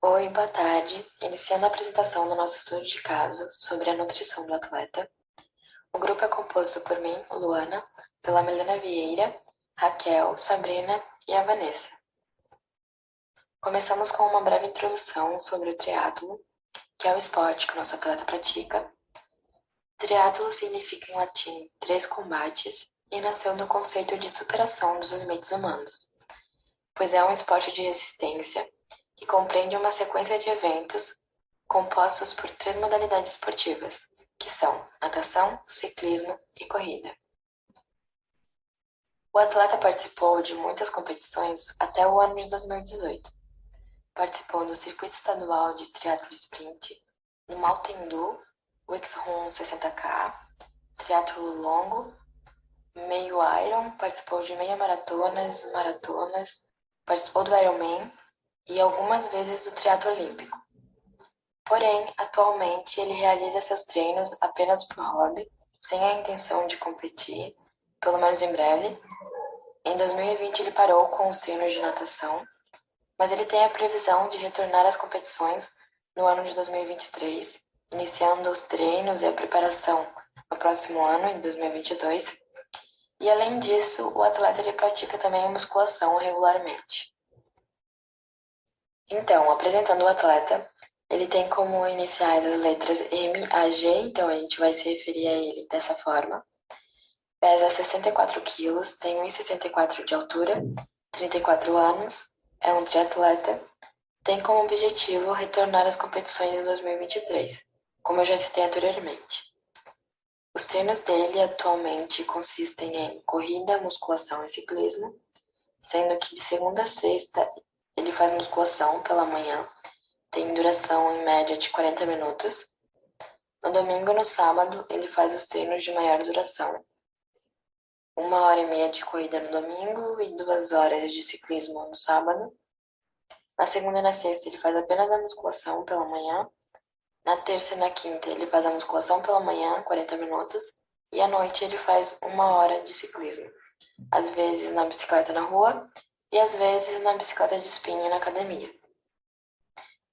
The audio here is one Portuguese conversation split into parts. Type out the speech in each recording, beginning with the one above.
Oi, boa tarde. Iniciando a apresentação do nosso estudo de caso sobre a nutrição do atleta. O grupo é composto por mim, Luana, pela Milena Vieira, Raquel, Sabrina e a Vanessa. Começamos com uma breve introdução sobre o triatlo, que é o esporte que o nosso atleta pratica. Triatlo significa em latim três combates e nasceu do conceito de superação dos limites humanos, pois é um esporte de resistência que compreende uma sequência de eventos compostos por três modalidades esportivas, que são natação, ciclismo e corrida. O atleta participou de muitas competições até o ano de 2018. Participou do circuito estadual de triatlo sprint, no Mountain Dew, Wix-Run 60K, triatlo longo, meio Iron, participou de meia maratonas, participou do Ironman e algumas vezes do triatlo olímpico. Porém, atualmente ele realiza seus treinos apenas por hobby, sem a intenção de competir, pelo menos em breve. Em 2020 ele parou com os treinos de natação, mas ele tem a previsão de retornar às competições no ano de 2023, iniciando os treinos e a preparação no próximo ano, em 2022. E além disso, o atleta ele pratica também a musculação regularmente. Então, apresentando o atleta, ele tem como iniciais as letras M, A, G, então a gente vai se referir a ele dessa forma. Pesa 64 quilos, tem 1,64 de altura, 34 anos, é um triatleta, tem como objetivo retornar às competições em 2023, como eu já citei anteriormente. Os treinos dele atualmente consistem em corrida, musculação e ciclismo, sendo que de segunda a sexta ele faz musculação pela manhã, tem duração em média de 40 minutos. No domingo e no sábado, ele faz os treinos de maior duração. 1h30 de corrida no domingo e 2 horas de ciclismo no sábado. Na segunda e na sexta, ele faz apenas a musculação pela manhã. Na terça e na quinta, ele faz a musculação pela manhã, 40 minutos. E à noite, ele faz 1 hora de ciclismo. Às vezes na bicicleta na rua e às vezes na bicicleta de spinning na academia.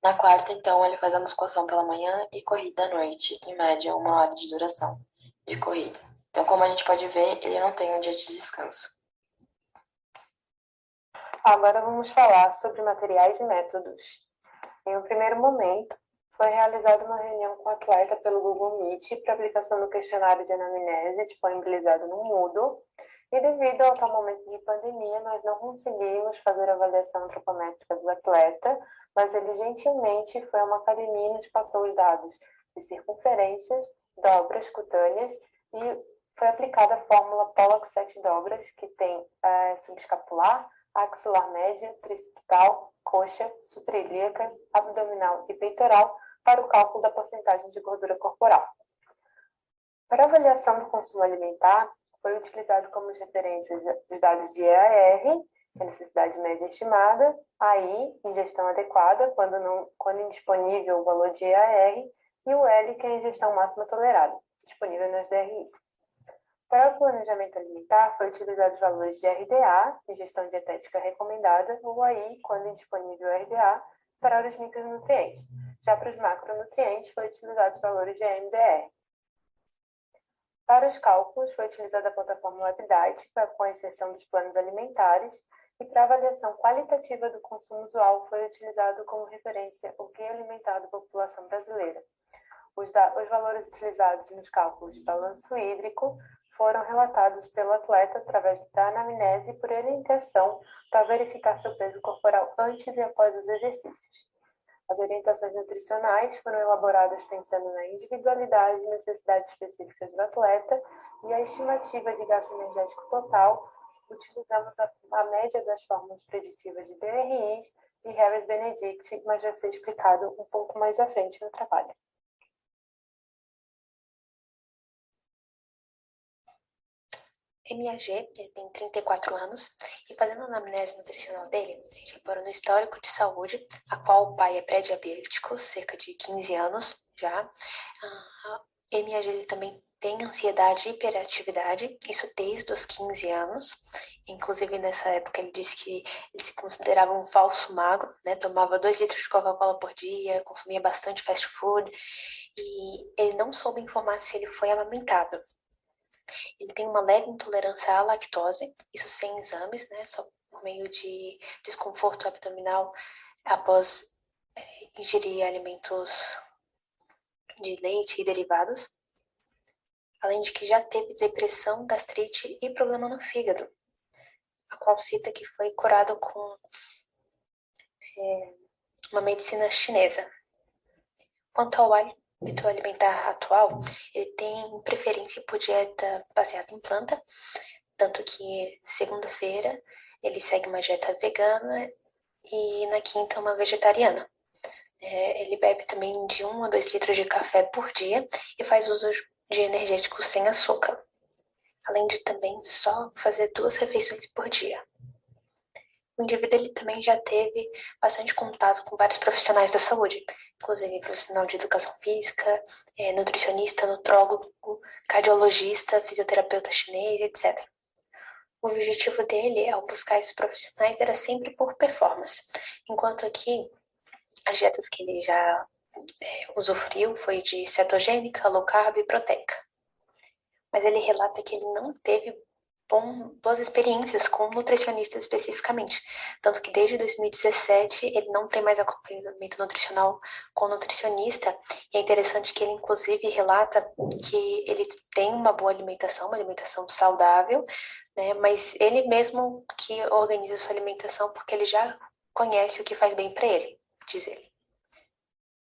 Na quarta, então, ele faz a musculação pela manhã e corrida à noite, em média 1 hora de duração de corrida. Então, como a gente pode ver, ele não tem um dia de descanso. Agora vamos falar sobre materiais e métodos. Em um primeiro momento, foi realizada uma reunião com o atleta pelo Google Meet para aplicação do questionário de anamnese disponibilizado no Moodle, e devido ao atual momento de pandemia, nós não conseguimos fazer a avaliação antropométrica do atleta, mas ele gentilmente foi a uma academia e nos passou os dados de circunferências, dobras cutâneas e foi aplicada a fórmula Pollack 7 dobras, que tem subescapular, axilar média, tricipital, coxa, suprailíaca, abdominal e peitoral para o cálculo da porcentagem de gordura corporal. Para avaliação do consumo alimentar, foi utilizado como referências os dados de EAR, que é a necessidade média estimada, AI, ingestão adequada, quando indisponível o valor de EAR, e o L, que é a ingestão máxima tolerada, disponível nas DRIs. Para o planejamento alimentar, foi utilizado os valores de RDA, ingestão dietética recomendada, ou AI, quando indisponível RDA, para os micronutrientes. Já para os macronutrientes, foi utilizado os valores de MDR. Para os cálculos, foi utilizada a plataforma WebDiet, com a inserção dos planos alimentares, e para a avaliação qualitativa do consumo usual, foi utilizado como referência o Guia Alimentar da População Brasileira. Os valores utilizados nos cálculos de balanço hídrico foram relatados pelo atleta através da anamnese por orientação para verificar seu peso corporal antes e após os exercícios. As orientações nutricionais foram elaboradas pensando na individualidade e necessidades específicas do atleta e a estimativa de gasto energético total. Utilizamos a média das fórmulas preditivas de DRIs e Harris-Benedict, mas vai ser explicado um pouco mais à frente no trabalho. MAG, ele tem 34 anos, e fazendo a anamnese nutricional dele, a gente reparou no histórico de saúde, a qual o pai é pré-diabético, cerca de 15 anos já. MAG ele também tem ansiedade e hiperatividade, isso desde os 15 anos. Inclusive, nessa época, ele disse que ele se considerava um falso magro, né? Tomava 2 litros de Coca-Cola por dia, consumia bastante fast food, e ele não soube informar se ele foi amamentado. Ele tem uma leve intolerância à lactose, isso sem exames, né? Só por meio de desconforto abdominal após ingerir alimentos de leite e derivados. Além de que já teve depressão, gastrite e problema no fígado, a qual cita que foi curado com uma medicina chinesa. Quanto ao hábito alimentar atual, ele tem preferência por dieta baseada em planta, tanto que segunda-feira ele segue uma dieta vegana e na quinta uma vegetariana. Ele bebe também de 1 a 2 litros de café por dia e faz uso de energéticos sem açúcar, além de também só fazer 2 refeições por dia. O indivíduo ele também já teve bastante contato com vários profissionais da saúde, inclusive profissional de educação física, nutricionista, nutrólogo, cardiologista, fisioterapeuta chinês, etc. O objetivo dele ao buscar esses profissionais era sempre por performance, enquanto aqui as dietas que ele já usufruiu foi de cetogênica, low carb e proteica. Mas ele relata que ele não teve boas experiências com nutricionistas especificamente. Tanto que desde 2017 ele não tem mais acompanhamento nutricional com nutricionista. E é interessante que ele inclusive relata que ele tem uma boa alimentação, uma alimentação saudável, né? Mas ele mesmo que organiza sua alimentação porque ele já conhece o que faz bem para ele, diz ele.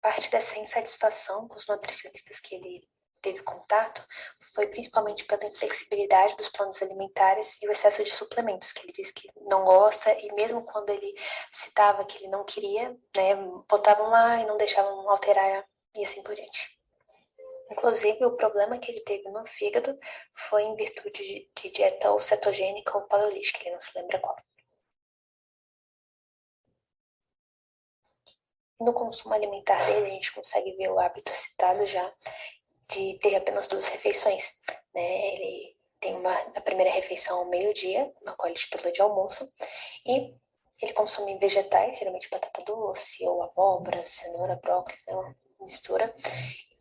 Parte dessa insatisfação com os nutricionistas que ele teve contato foi principalmente pela inflexibilidade dos planos alimentares e o excesso de suplementos, que ele diz que não gosta, e mesmo quando ele citava que ele não queria, né, botavam lá e não deixavam alterar e assim por diante. Inclusive, o problema que ele teve no fígado foi em virtude de dieta ou cetogênica ou paleolítica, ele não se lembra qual. No consumo alimentar dele, a gente consegue ver o hábito citado já de ter apenas 2 refeições, né? Ele tem a primeira refeição ao meio-dia, uma colhe título de almoço, e ele consome vegetais, geralmente batata doce, ou abóbora, cenoura, brócolis, né? Uma mistura,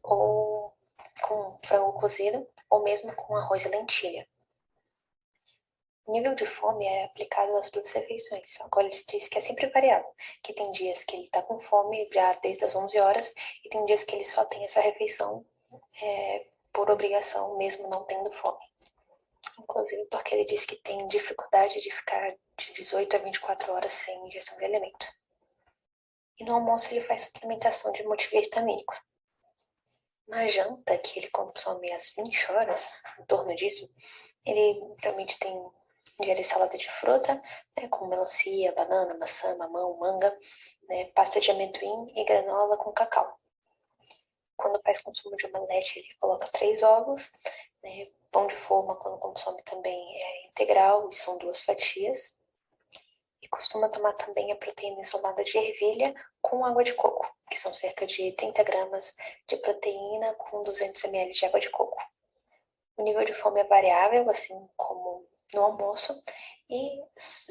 ou com frango cozido, ou mesmo com arroz e lentilha. O nível de fome é aplicado às 2 refeições. Agora ele diz que é sempre variável, que tem dias que ele está com fome já desde as 11 horas e tem dias que ele só tem essa refeição por obrigação, mesmo não tendo fome. Inclusive porque ele diz que tem dificuldade de ficar de 18 a 24 horas sem ingestão de alimento. E no almoço ele faz suplementação de multivitamínico. Na janta, que ele consome às 20 horas, em torno disso, ele realmente ingere salada de fruta, né, com melancia, banana, maçã, mamão, manga, né, pasta de amendoim e granola com cacau. Quando faz consumo de omelete, ele coloca 3 ovos, né, pão de forma, quando consome também é integral, e são 2 fatias. E costuma tomar também a proteína isolada de ervilha com água de coco, que são cerca de 30 gramas de proteína com 200 ml de água de coco. O nível de fome é variável, assim como no almoço, e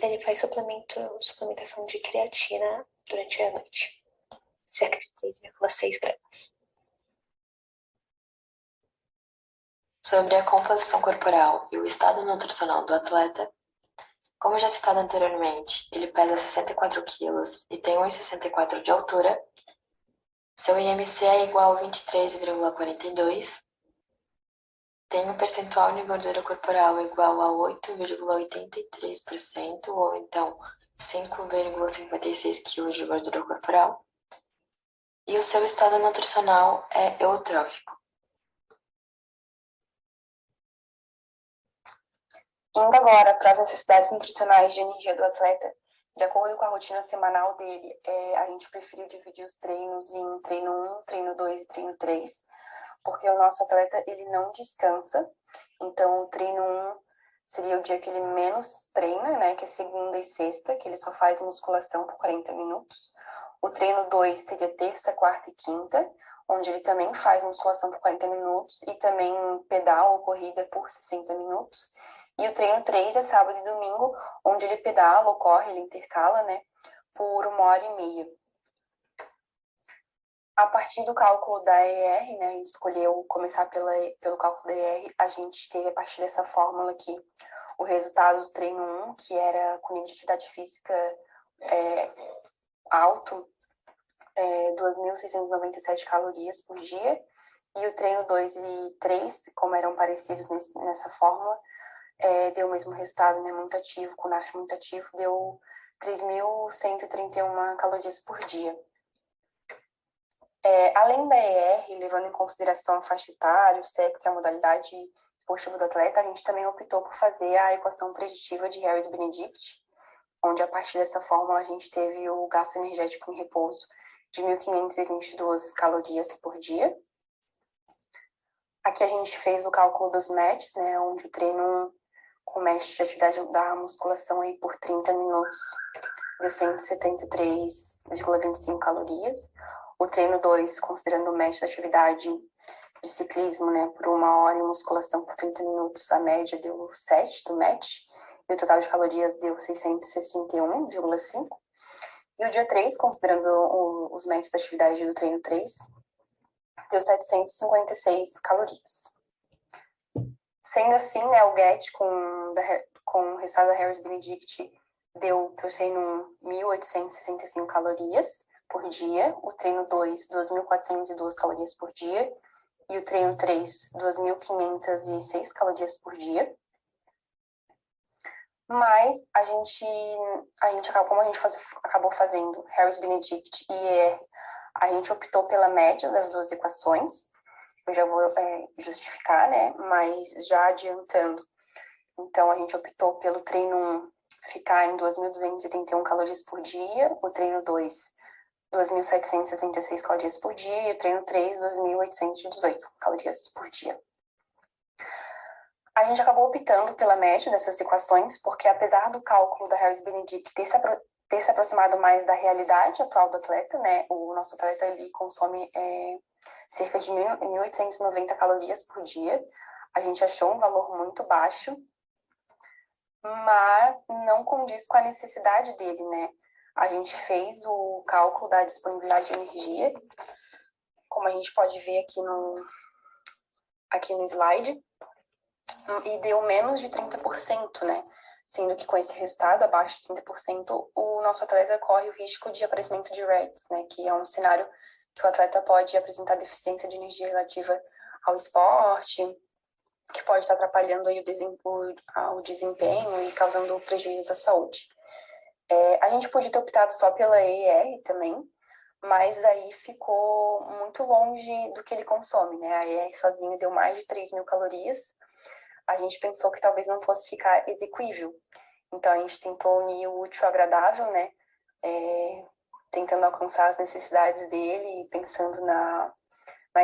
ele faz suplementação de creatina durante a noite, cerca de 3,6 gramas. Sobre a composição corporal e o estado nutricional do atleta, como já citado anteriormente, ele pesa 64 quilos e tem 1,64 de altura. Seu IMC é igual a 23,42. Tem um percentual de gordura corporal igual a 8,83%, ou então 5,56 kg de gordura corporal. E o seu estado nutricional é eutrófico. Indo agora para as necessidades nutricionais de energia do atleta, de acordo com a rotina semanal dele, a gente preferiu dividir os treinos em treino 1, treino 2 e treino 3, porque o nosso atleta ele não descansa. Então, o treino 1 seria o dia que ele menos treina, né, que é segunda e sexta, que ele só faz musculação por 40 minutos. O treino 2 seria terça, quarta e quinta. onde ele também faz musculação por 40 minutos e também pedal ou corrida por 60 minutos. E o treino 3 é sábado e domingo, onde ele pedala ou corre, ele intercala, né, por 1h30. A partir do cálculo da ER, né, a gente escolheu começar pelo cálculo da ER, a gente teve a partir dessa fórmula aqui o resultado do treino 1, que era com nível de atividade física alto, 2.697 calorias por dia, e o treino 2 e 3, como eram parecidos nessa fórmula, deu o mesmo resultado, né, muito ativo, com NAF muito ativo, deu 3.131 calorias por dia. Além da ER, levando em consideração a faixa etária, o sexo e a modalidade esportiva do atleta, a gente também optou por fazer a equação preditiva de Harris-Benedict, onde a partir dessa fórmula a gente teve o gasto energético em repouso de 1.522 calorias por dia. Aqui a gente fez o cálculo dos matches, né, onde o treino com match de atividade da musculação aí por 30 minutos deu 173,25 calorias. O treino 2, considerando o match da atividade de ciclismo, né, por 1h e musculação por 30 minutos, a média deu 7 do match, e o total de calorias deu 661,5. E o dia 3, considerando os matches da atividade do treino 3, deu 756 calorias. Sendo assim, né, o GET com o resultado da Harris-Benedict deu para o treino 1.865 calorias por dia, o treino 2, 2.402 calorias por dia, e o treino 3, 2.506 calorias por dia. Mas como a gente acabou fazendo Harris-Benedict e ER, a gente optou pela média das duas equações. Eu já vou justificar, né? Mas já adiantando. Então, a gente optou pelo treino 1 ficar em 2.281 calorias por dia, o treino 2, 2.766 calorias por dia, e o treino 3, 2.818 calorias por dia. A gente acabou optando pela média dessas equações, porque apesar do cálculo da Harris-Benedict ter se aproximado mais da realidade atual do atleta, né, o nosso atleta ele consome cerca de 1.890 calorias por dia, a gente achou um valor muito baixo, mas não condiz com a necessidade dele, né? A gente fez o cálculo da disponibilidade de energia, como a gente pode ver aqui no slide, e deu menos de 30%, né? Sendo que com esse resultado, abaixo de 30%, o nosso atleta corre o risco de aparecimento de REDS, né? Que é um cenário que o atleta pode apresentar deficiência de energia relativa ao esporte, que pode estar atrapalhando aí o desempenho e causando prejuízos à saúde. A gente podia ter optado só pela ER também, mas daí ficou muito longe do que ele consome, né? A ER sozinha deu mais de 3.000 calorias. A gente pensou que talvez não fosse ficar exequível. Então, a gente tentou unir o útil ao agradável, né? Tentando alcançar as necessidades dele e pensando na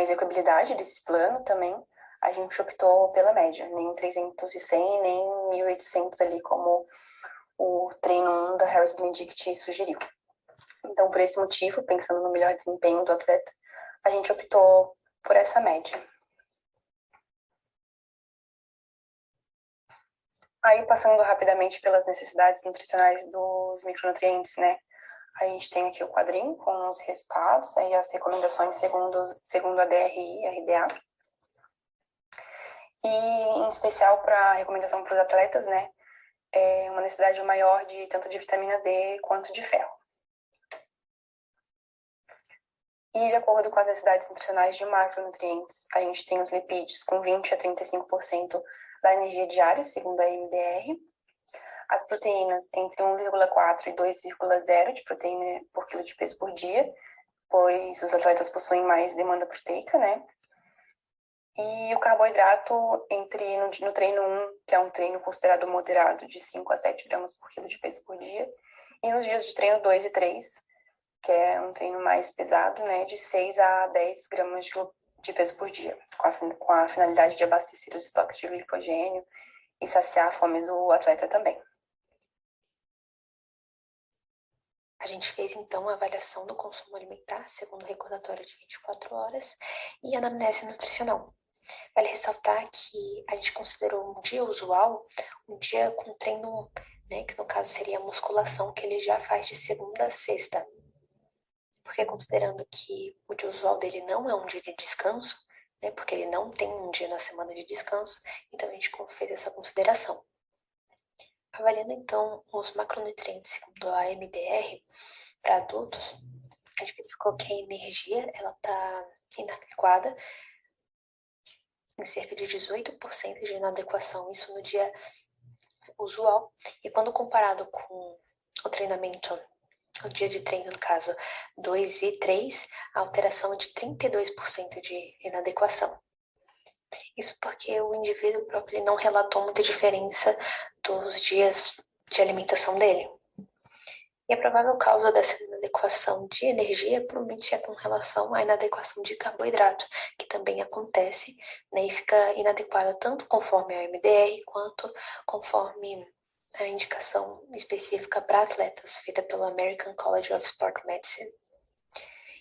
execuibilidade desse plano também. A gente optou pela média, nem 300 nem 1.800 ali, como o treino 1 da Harris-Benedict sugeriu. Então, por esse motivo, pensando no melhor desempenho do atleta, a gente optou por essa média. Aí, passando rapidamente pelas necessidades nutricionais dos micronutrientes, né? A gente tem aqui o quadrinho com os resultados e as recomendações segundo a DRI e a RDA. E, em especial, para a recomendação para os atletas, né? Uma necessidade maior tanto de vitamina D quanto de ferro. E, de acordo com as necessidades nutricionais de macronutrientes, a gente tem os lipídios com 20 a 35% da energia diária, segundo a MDR. As proteínas entre 1,4 e 2,0 de proteína por quilo de peso por dia, pois os atletas possuem mais demanda proteica, né? E o carboidrato no treino 1, que é um treino considerado moderado, de 5 a 7 gramas por quilo de peso por dia, e nos dias de treino 2 e 3, que é um treino mais pesado, né, de 6 a 10 gramas de peso por dia, com a finalidade de abastecer os estoques de glicogênio e saciar a fome do atleta também. A gente fez, então, a avaliação do consumo alimentar, segundo o recordatório de 24 horas, e a anamnese nutricional. Vale ressaltar que a gente considerou um dia usual, um dia com treino, né, que no caso seria a musculação, que ele já faz de segunda a sexta. Porque considerando que o dia usual dele não é um dia de descanso, né, porque ele não tem um dia na semana de descanso, então a gente fez essa consideração. Avaliando então os macronutrientes segundo a MDR para adultos, a gente verificou que a energia ela está inadequada em cerca de 18% de inadequação, isso no dia usual, e quando comparado com o treinamento, o dia de treino, no caso 2 e 3, a alteração é de 32% de inadequação. Isso porque o indivíduo próprio não relatou muita diferença dos dias de alimentação dele. E a provável causa dessa inadequação de energia provavelmente é com relação à inadequação de carboidrato, que também acontece, né, e fica inadequada tanto conforme a MDR quanto conforme a indicação específica para atletas, feita pelo American College of Sport Medicine.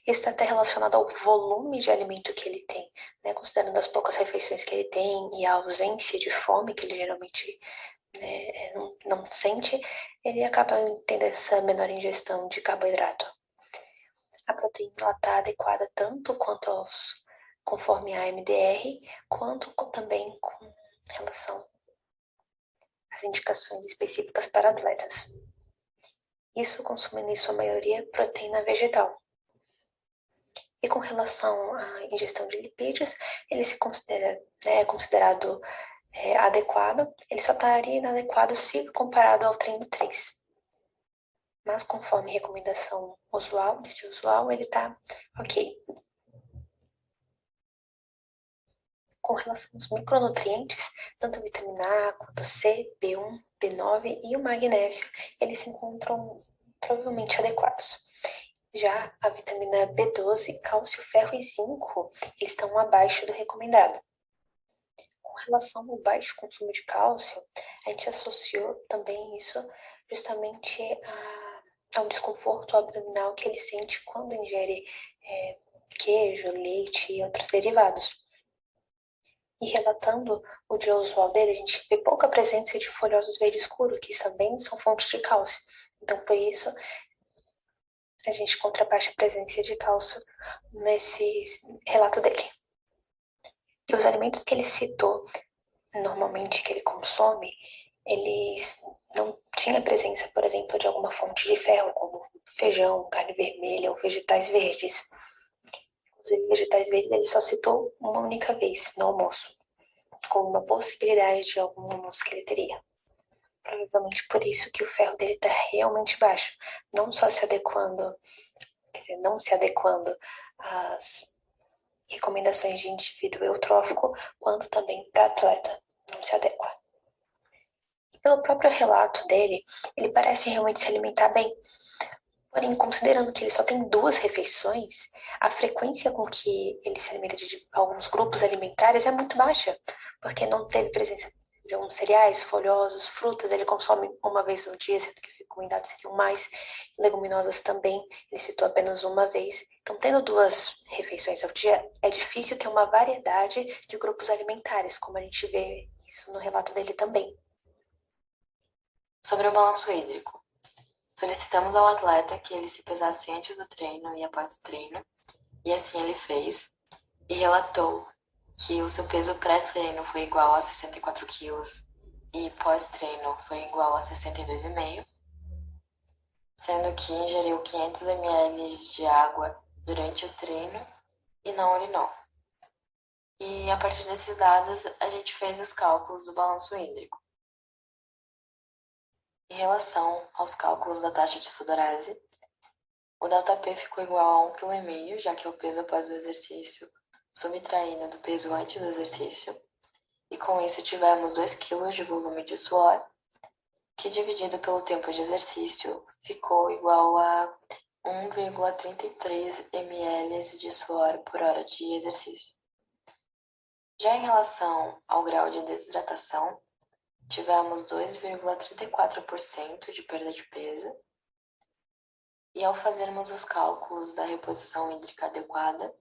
Isso está até relacionado ao volume de alimento que ele tem, né, considerando as poucas refeições que ele tem e a ausência de fome que ele geralmente não sente, ele acaba tendo essa menor ingestão de carboidrato. A proteína está adequada tanto conforme a MDR, quanto também com relação às indicações específicas para atletas. Isso consumindo em sua maioria proteína vegetal. E com relação à ingestão de lipídios, ele se considera, é considerado adequado, ele só estaria inadequado se comparado ao treino 3. Mas conforme recomendação usual, ele está ok. Com relação aos micronutrientes, tanto a vitamina A quanto C, B1, B9 e o magnésio, eles se encontram provavelmente adequados. Já a vitamina B12, cálcio, ferro e zinco, eles estão abaixo do recomendado. Com relação ao baixo consumo de cálcio, a gente associou também isso justamente a um desconforto abdominal que ele sente quando ingere queijo, leite e outros derivados. E relatando o dia usual dele, a gente vê pouca presença de folhosos verde escuro, que também são fontes de cálcio. Então, por isso, a gente contrabaixa a presença de cálcio nesse relato dele. E os alimentos que ele citou, normalmente que ele consome, eles não tinham presença, por exemplo, de alguma fonte de ferro, como feijão, carne vermelha ou vegetais verdes. Inclusive, vegetais verdes ele só citou uma única vez no almoço, como uma possibilidade de algum almoço que ele teria. Provavelmente por isso que o ferro dele está realmente baixo, não só se adequando, não se adequando às recomendações de indivíduo eutrófico, quanto também para atleta, não se adequa. E pelo próprio relato dele, ele parece realmente se alimentar bem. Porém, considerando que ele só tem 2 refeições, a frequência com que ele se alimenta de alguns grupos alimentares é muito baixa, porque não teve presença de alguns cereais, folhosos, frutas, ele consome uma vez no dia, sendo que o recomendado seriam mais, leguminosas também, ele citou apenas uma vez. Então, tendo 2 refeições ao dia, é difícil ter uma variedade de grupos alimentares, como a gente vê isso no relato dele também. Sobre o balanço hídrico. Solicitamos ao atleta que ele se pesasse antes do treino e após o treino, e assim ele fez, e relatou que o seu peso pré-treino foi igual a 64 quilos e pós-treino foi igual a 62,5, sendo que ingeriu 500 ml de água durante o treino e não urinou. E a partir desses dados, a gente fez os cálculos do balanço hídrico. Em relação aos cálculos da taxa de sudorese, o ΔP ficou igual a 1,5 kg, já que é o peso após o exercício, subtraindo do peso antes do exercício, e com isso tivemos 2 kg de volume de suor, que dividido pelo tempo de exercício ficou igual a 1,33 ml de suor por hora de exercício. Já em relação ao grau de desidratação, tivemos 2,34% de perda de peso E ao fazermos os cálculos da reposição hídrica adequada,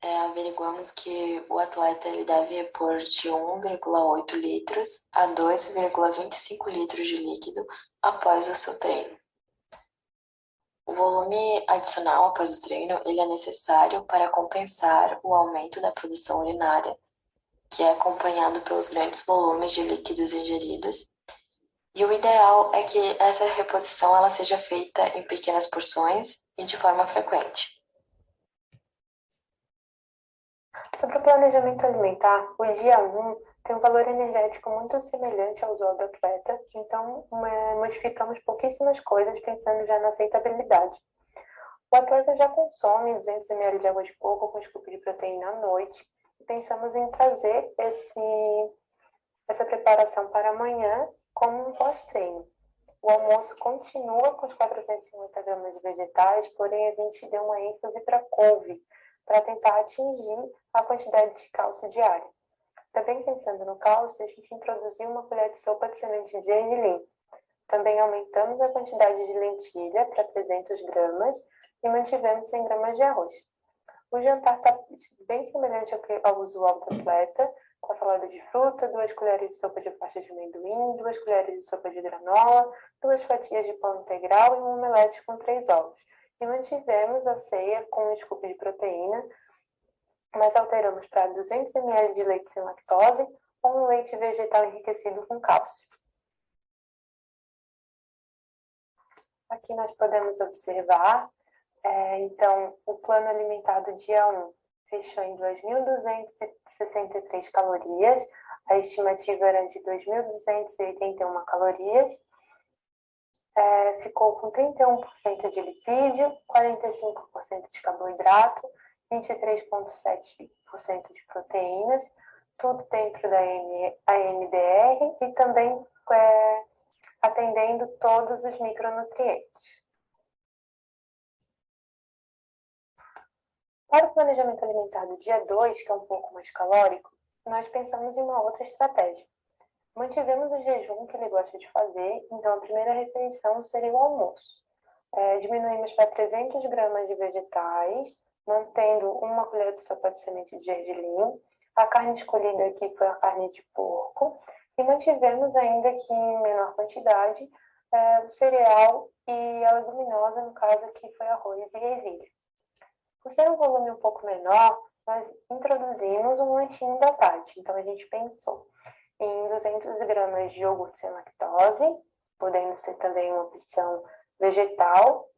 averiguamos que o atleta ele deve repor de 1,8 litros a 2,25 litros de líquido após o seu treino. O volume adicional após o treino ele é necessário para compensar o aumento da produção urinária, que é acompanhado pelos grandes volumes de líquidos ingeridos. E o ideal é que essa reposição ela seja feita em pequenas porções e de forma frequente. Sobre o planejamento alimentar, o dia 1 tem um valor energético muito semelhante ao usual do atleta, então modificamos pouquíssimas coisas pensando já na aceitabilidade. O atleta já consome 200 ml de água de coco com scoop de proteína à noite e pensamos em trazer essa preparação para amanhã como um pós-treino. O almoço continua com os 450 gramas de vegetais, porém a gente deu uma ênfase para couve, para tentar atingir a quantidade de cálcio diária. Também pensando no cálcio, a gente introduziu uma colher de sopa de semente de gergelim. Também aumentamos a quantidade de lentilha para 300 gramas e mantivemos 100 gramas de arroz. O jantar está bem semelhante ao usual do atleta, com a salada de fruta, 2 colheres de sopa de pasta de amendoim, 2 colheres de sopa de granola, 2 fatias de pão integral e um omelete com 3 ovos. E mantivemos a ceia com um scoop de proteína, mas alteramos para 200 ml de leite sem lactose ou um leite vegetal enriquecido com cálcio. Aqui nós podemos observar, então, o plano alimentar do dia 1 fechou em 2.263 calorias, a estimativa era de 2.281 calorias, ficou com 31% de lipídio, 45% de carboidrato, 23,7% de proteínas, tudo dentro da ANDR e também atendendo todos os micronutrientes. Para o planejamento alimentar do dia 2, que é um pouco mais calórico, nós pensamos em uma outra estratégia. Mantivemos o jejum que ele gosta de fazer, então a primeira refeição seria o almoço. Diminuímos para 300 gramas de vegetais, mantendo uma colher de sopa de semente de gergelim. A carne escolhida aqui foi a carne de porco. E mantivemos ainda que em menor quantidade o cereal e a leguminosa, no caso aqui foi arroz e ervilha. Por ser um volume um pouco menor, nós introduzimos um lanchinho da tarde. Então a gente pensou em 200 gramas de iogurte sem lactose, podendo ser também uma opção vegetal,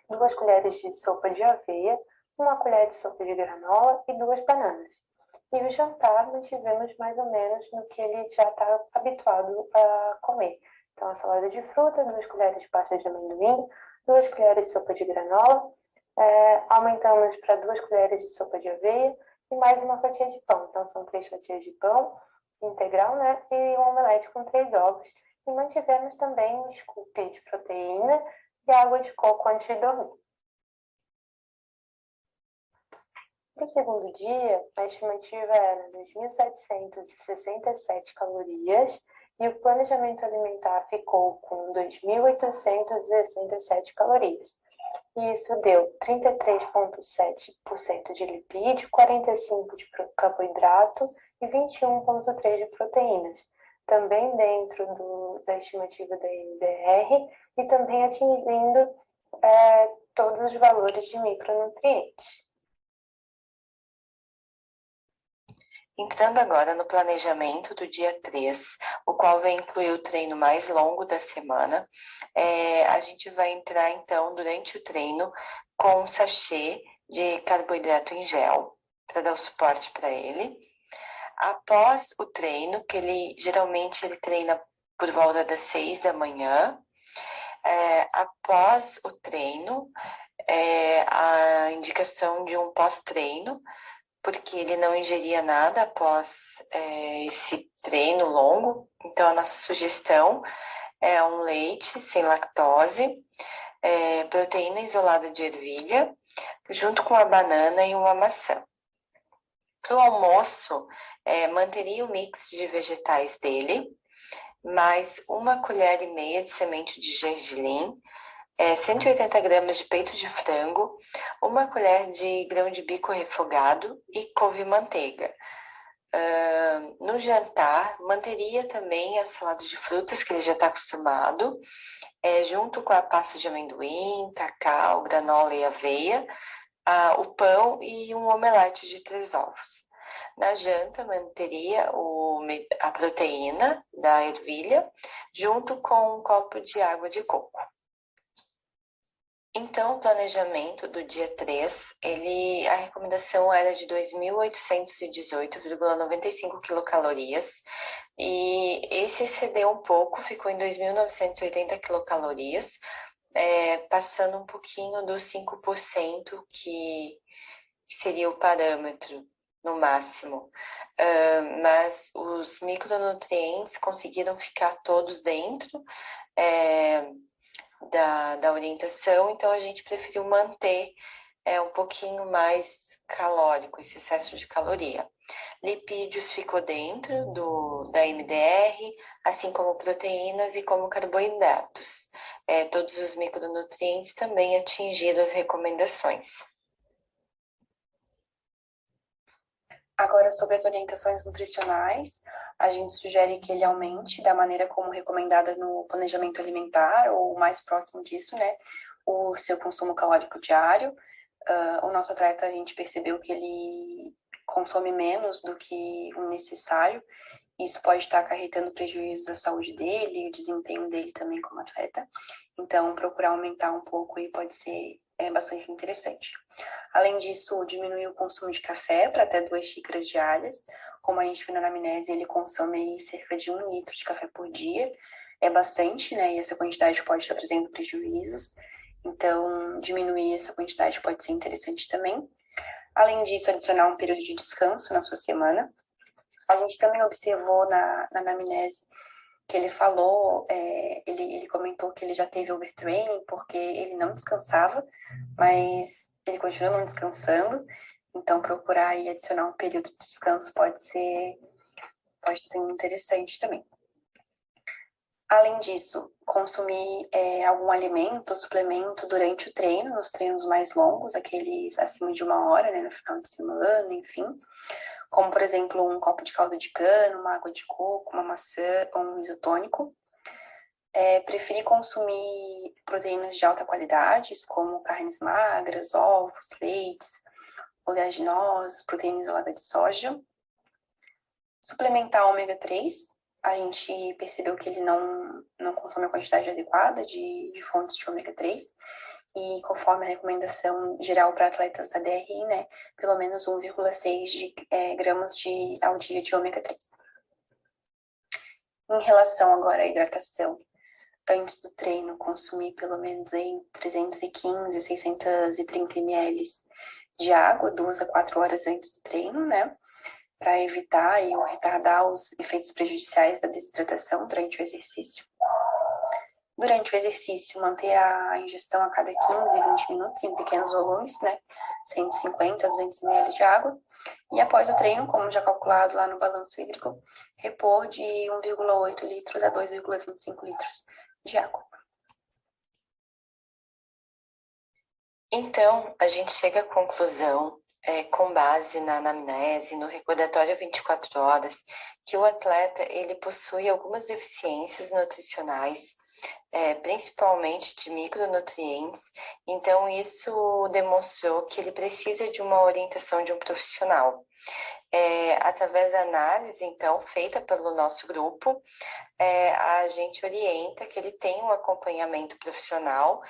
2 colheres de sopa de aveia, 1 colher de sopa de granola e 2 bananas. E o jantar mantivemos mais ou menos no que ele já está habituado a comer. Então, a salada de fruta, 2 colheres de pasta de amendoim, 2 colheres de sopa de granola, aumentamos para 2 colheres de sopa de aveia e mais uma fatia de pão. Então, são 3 fatias de pão integral, né? E um omelete com 3 ovos. E mantivemos também um scoop de proteína e água de coco antes de dormir. Para o segundo dia, a estimativa era 2.767 calorias e o planejamento alimentar ficou com 2.867 calorias. E isso deu 33,7% de lipídio, 45% de carboidrato e 21,3% de proteínas. Também dentro da estimativa da NDR e também atingindo todos os valores de micronutrientes. Entrando agora no planejamento do dia 3, o qual vai incluir o treino mais longo da semana, a gente vai entrar então durante o treino com um sachê de carboidrato em gel, para dar o suporte para ele. Após o treino, que ele geralmente treina por volta das 6 da manhã, após o treino, a indicação de um pós-treino, porque ele não ingeria nada após esse treino longo. Então, a nossa sugestão é um leite sem lactose, proteína isolada de ervilha, junto com a banana e uma maçã. Para o almoço, manteria o mix de vegetais dele, mais 1,5 colher de semente de gergelim, 180 gramas de peito de frango, uma colher de grão de bico refogado e couve-manteiga. No jantar, manteria também a salada de frutas, que ele já está acostumado, junto com a pasta de amendoim, cacau, granola e aveia, o pão e um omelete de 3 ovos. Na janta, manteria a proteína da ervilha, junto com um copo de água de coco. Então, o planejamento do dia 3, a recomendação era de 2.818,95 quilocalorias, e esse excedeu um pouco, ficou em 2.980 quilocalorias, passando um pouquinho dos 5% que seria o parâmetro no máximo. Mas os micronutrientes conseguiram ficar todos dentro da orientação, então a gente preferiu manter um pouquinho mais calórico, esse excesso de caloria. Lipídios ficou dentro da MDR, assim como proteínas e como carboidratos. Todos os micronutrientes também atingiram as recomendações. Agora, sobre as orientações nutricionais, a gente sugere que ele aumente da maneira como recomendada no planejamento alimentar, ou mais próximo disso, né, o seu consumo calórico diário. O nosso atleta, a gente percebeu que ele consome menos do que o necessário. Isso pode estar acarretando prejuízos à saúde dele e o desempenho dele também como atleta. Então, procurar aumentar um pouco aí pode ser bastante interessante. Além disso, diminuir o consumo de café para até 2 xícaras diárias. Como a gente viu na anamnese, ele consome cerca de 1 litro de café por dia. É bastante, né? E essa quantidade pode estar trazendo prejuízos. Então, diminuir essa quantidade pode ser interessante também. Além disso, adicionar um período de descanso na sua semana. A gente também observou na anamnese que ele falou, ele comentou que ele já teve overtraining porque ele não descansava, mas ele continua não descansando, então procurar e adicionar um período de descanso pode ser interessante também. Além disso, consumir algum alimento ou suplemento durante o treino, nos treinos mais longos, aqueles acima de 1 hora, né, no final de semana, enfim. Como, por exemplo, um copo de caldo de cana, uma água de coco, uma maçã ou um isotônico. Preferir consumir proteínas de alta qualidade, como carnes magras, ovos, leites, oleaginosas, proteína isolada de soja. Suplementar ômega 3. A gente percebeu que ele não consome a quantidade adequada de fontes de ômega 3. E conforme a recomendação geral para atletas da DRI, né, pelo menos 1,6 gramas ao dia de ômega 3. Em relação agora à hidratação, antes do treino, consumir pelo menos em 315 e 630 ml de água 2 a 4 horas antes do treino, né, para evitar ou retardar os efeitos prejudiciais da desidratação durante o exercício. Durante o exercício, manter a ingestão a cada 15 e 20 minutos em pequenos volumes, né? 150 a 200 ml de água. E após o treino, como já calculado lá no balanço hídrico, repor de 1,8 litros a 2,25 litros de água. Então, a gente chega à conclusão, com base na anamnese, no recordatório 24 horas, que o atleta ele possui algumas deficiências nutricionais, principalmente de micronutrientes. Então, isso demonstrou que ele precisa de uma orientação de um profissional. Através da análise, então, feita pelo nosso grupo, a gente orienta que ele tenha um acompanhamento profissional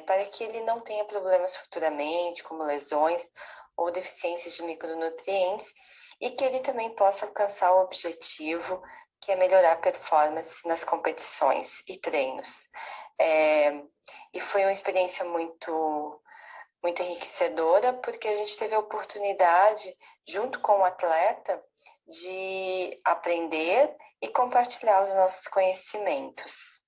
para que ele não tenha problemas futuramente, como lesões ou deficiências de micronutrientes, e que ele também possa alcançar o objetivo, que é melhorar a performance nas competições e treinos. E foi uma experiência muito, muito enriquecedora, porque a gente teve a oportunidade, junto com o atleta, de aprender e compartilhar os nossos conhecimentos.